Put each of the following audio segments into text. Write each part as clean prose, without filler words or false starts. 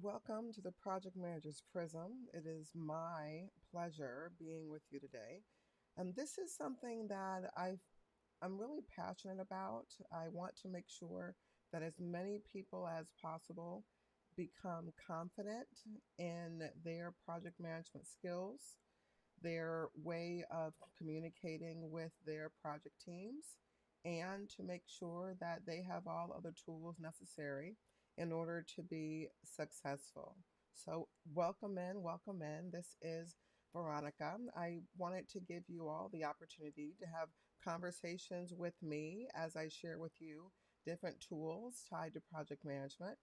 Welcome to the Project Manager's Prism. It is my pleasure being with you today. And this is something that I'm really passionate about. I want to make sure that as many people as possible become confident in their project management skills, their way of communicating with their project teams, and to make sure that they have all other tools necessary in order to be successful. So, welcome in, welcome in. This is Veronica. I wanted to give you all the opportunity to have conversations with me as I share with you different tools tied to project management,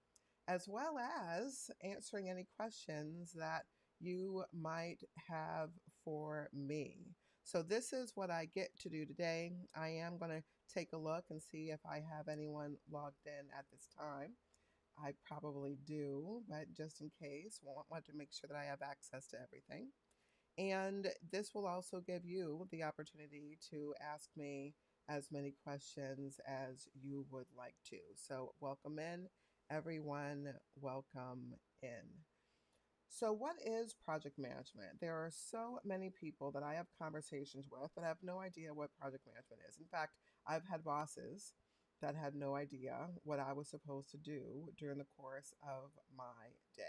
as well as answering any questions that you might have for me. So, this is what I get to do today. I am going to take a look and see if I have anyone logged in at this time. I probably do, but just in case, want to make sure that I have access to everything. And this will also give you the opportunity to ask me as many questions as you would like to. So, welcome in, everyone. Welcome in. So, what is project management? There are so many people that I have conversations with that have no idea what project management is. In fact, I've had bosses that had no idea what I was supposed to do during the course of my day.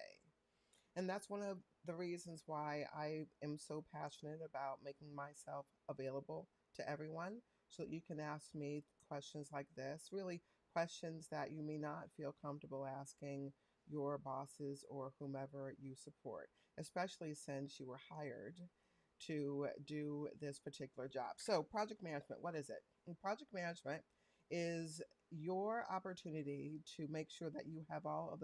And that's one of the reasons why I am so passionate about making myself available to everyone so that you can ask me questions like this, really questions that you may not feel comfortable asking your bosses or whomever you support, especially since you were hired to do this particular job. So, project management, what is it? And project management is your opportunity to make sure that you have all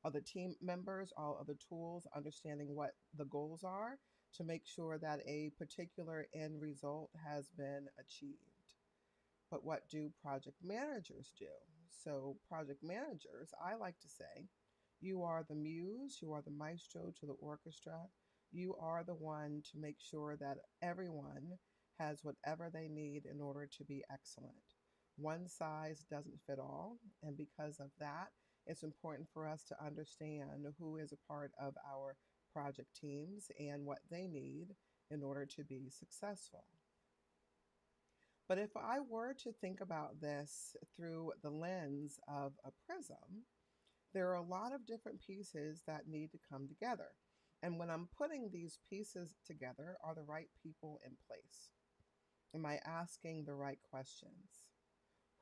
of the team members, all of the tools, understanding what the goals are to make sure that a particular end result has been achieved. But what do project managers do? So, project managers, I like to say, you are the muse, you are the maestro to the orchestra. You are the one to make sure that everyone has whatever they need in order to be excellent. One size doesn't fit all, and because of that, it's important for us to understand who is a part of our project teams and what they need in order to be successful. But if I were to think about this through the lens of a prism, there are a lot of different pieces that need to come together. And when I'm putting these pieces together, are the right people in place? Am I asking the right questions?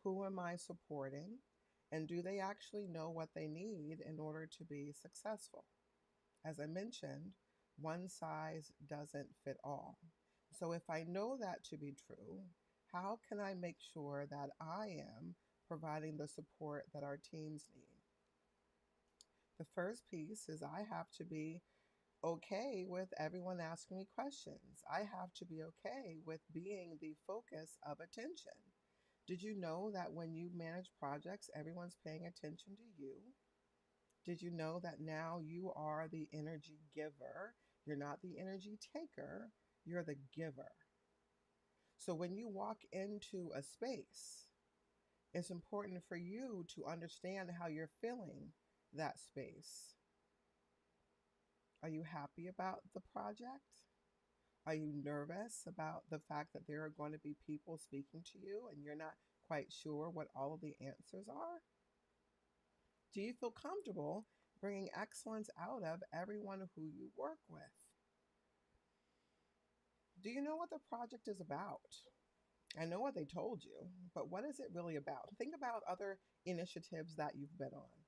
Who am I supporting? And do they actually know what they need in order to be successful? As I mentioned, one size doesn't fit all. So if I know that to be true, how can I make sure that I am providing the support that our teams need? The first piece is I have to be okay with everyone asking me questions. I have to be okay with being the focus of attention. Did you know that when you manage projects, everyone's paying attention to you? Did you know that now you are the energy giver? You're not the energy taker, you're the giver. So when you walk into a space, it's important for you to understand how you're feeling that space. Are you happy about the project? Are you nervous about the fact that there are going to be people speaking to you and you're not quite sure what all of the answers are? Do you feel comfortable bringing excellence out of everyone who you work with? Do you know what the project is about? I know what they told you, but what is it really about? Think about other initiatives that you've been on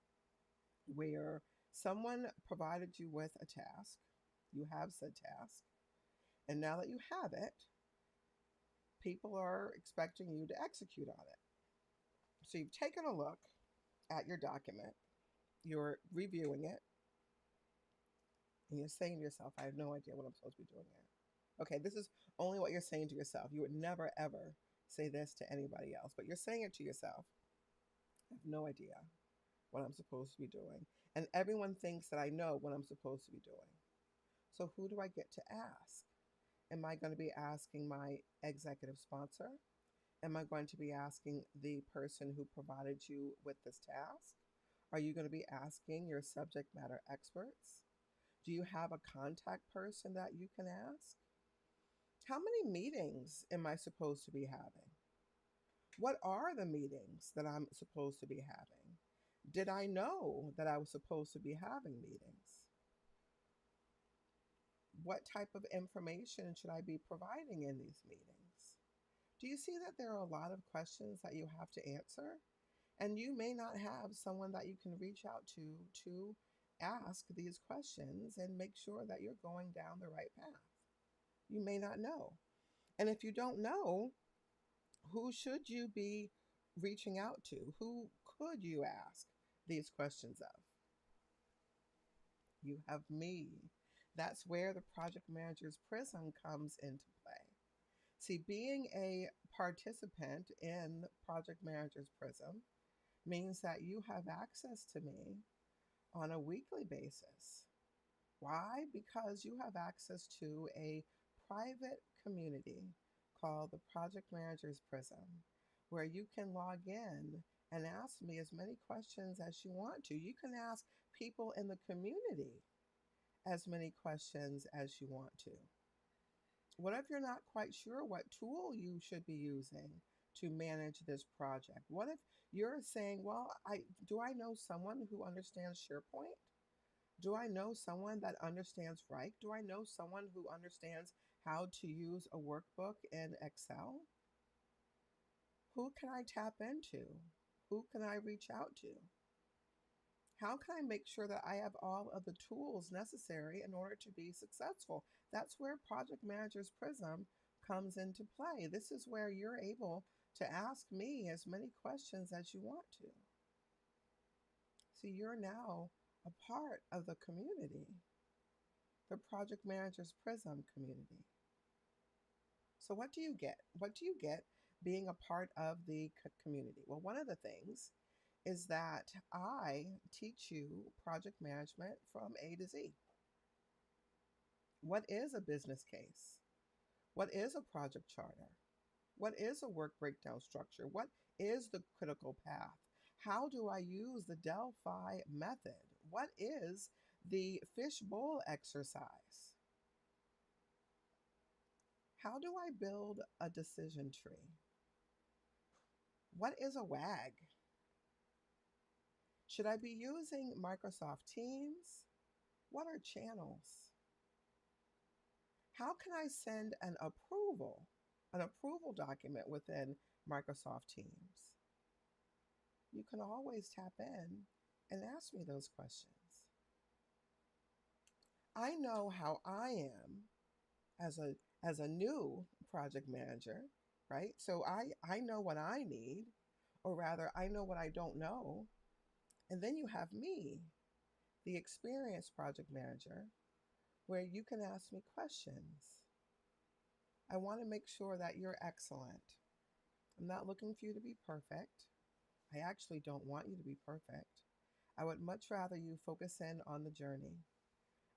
where someone provided you with a task, you have said task, and now that you have it, people are expecting you to execute on it. So you've taken a look at your document, you're reviewing it, and you're saying to yourself, I have no idea what I'm supposed to be doing here. Okay, this is only what you're saying to yourself. You would never, ever say this to anybody else, but you're saying it to yourself. I have no idea what I'm supposed to be doing. And everyone thinks that I know what I'm supposed to be doing. So who do I get to ask? Am I going to be asking my executive sponsor? Am I going to be asking the person who provided you with this task? Are you going to be asking your subject matter experts? Do you have a contact person that you can ask? How many meetings am I supposed to be having? What are the meetings that I'm supposed to be having? Did I know that I was supposed to be having meetings? What type of information should I be providing in these meetings? Do you see that there are a lot of questions that you have to answer? And you may not have someone that you can reach out to ask these questions and make sure that you're going down the right path. You may not know. And if you don't know, who should you be reaching out to? Who could you ask these questions of? You have me. That's where the project manager's prism comes into play. See, being a participant in project manager's prism means that you have access to me on a weekly basis. Why? Because you have access to a private community called the Project Manager's Prism, where you can log in and ask me as many questions as you want to. You can ask people in the community as many questions as you want to. What if you're not quite sure what tool you should be using to manage this project? What if you're saying, well, do I know someone who understands SharePoint? Do I know someone that understands Write? Do I know someone who understands how to use a workbook in Excel? Who can I tap into? Who can I reach out to? How can I make sure that I have all of the tools necessary in order to be successful? That's where Project Manager's Prism comes into play. This is where you're able to ask me as many questions as you want to. So you're now a part of the community, the Project Manager's Prism community. So what do you get? What do you get being a part of the community? Well, one of the things is that I teach you project management from A to Z. What is a business case? What is a project charter? What is a work breakdown structure? What is the critical path? How do I use the Delphi method? What is the fishbowl exercise? How do I build a decision tree? What is a WAG? Should I be using Microsoft Teams? What are channels? How can I send an approval document within Microsoft Teams? You can always tap in and ask me those questions. I know how I am as a new project manager, right? So I know what I need, or rather I know what I don't know. And then you have me, the experienced project manager, where you can ask me questions. I want to make sure that you're excellent. I'm not looking for you to be perfect. I actually don't want you to be perfect. I would much rather you focus in on the journey.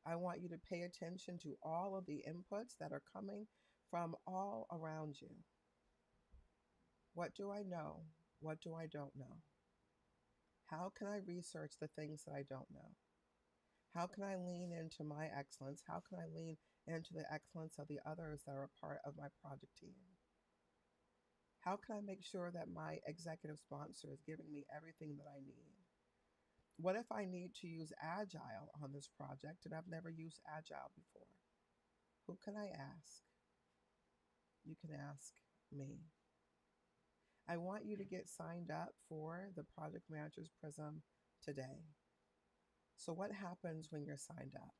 I want you to pay attention to all of the inputs that are coming from all around you. What do I know? What do I don't know? How can I research the things that I don't know? How can I lean into my excellence? How can I lean into the excellence of the others that are a part of my project team? How can I make sure that my executive sponsor is giving me everything that I need? What if I need to use Agile on this project and I've never used Agile before? Who can I ask? You can ask me. I want you to get signed up for the Project Manager's Prism today. So, what happens when you're signed up?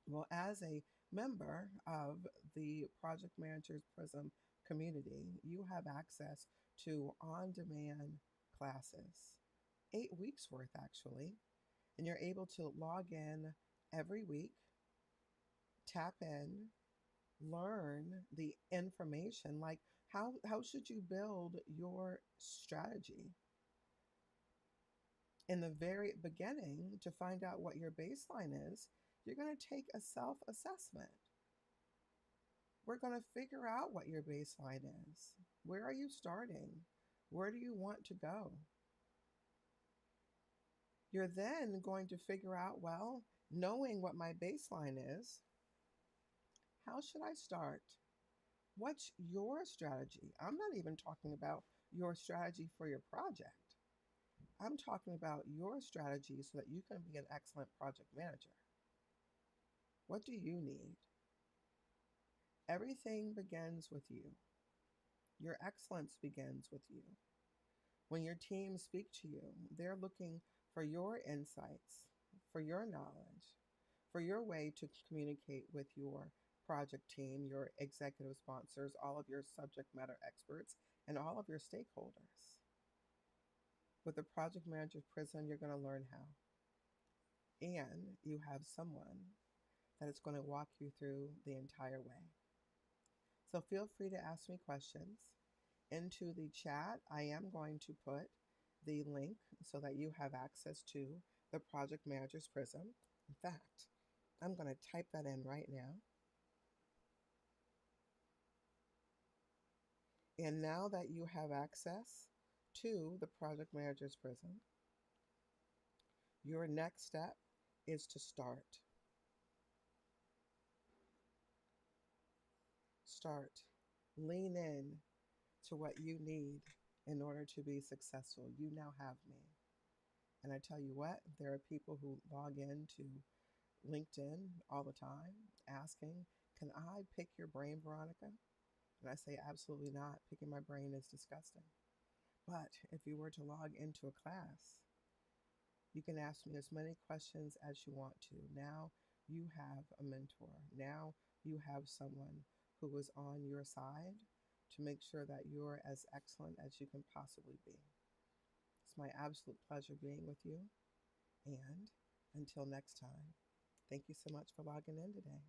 Well, as a member of the Project Manager's Prism community, you have access to on demand classes, 8 weeks worth actually, and you're able to log in every week, tap in, learn the information like how should you build your strategy in the very beginning to find out what your baseline is. You're going to take a self-assessment. We're going to figure out what your baseline is. Where are you starting? Where do you want to go? You're then going to figure out, well, knowing what my baseline is, how should I start? What's your strategy? I'm not even talking about your strategy for your project. I'm talking about your strategy so that you can be an excellent project manager. What do you need? Everything begins with you. Your excellence begins with you. When your team speak to you, they're looking for your insights, for your knowledge, for your way to communicate with your project team, your executive sponsors, all of your subject matter experts, and all of your stakeholders. With the Project Manager Prism, you're going to learn how. And you have someone that is going to walk you through the entire way. So feel free to ask me questions. Into the chat, I am going to put the link so that you have access to the Project Manager's Prism. In fact, I'm going to type that in right now. And now that you have access to the Project Manager's Prism, your next step is to start. Start. Lean in to what you need in order to be successful. You now have me. And I tell you what, there are people who log into LinkedIn all the time asking, can I pick your brain, Veronica? And I say, absolutely not. Picking my brain is disgusting. But if you were to log into a class, you can ask me as many questions as you want to. Now you have a mentor. Now you have someone who is on your side to make sure that you're as excellent as you can possibly be. It's my absolute pleasure being with you. And until next time, thank you so much for logging in today.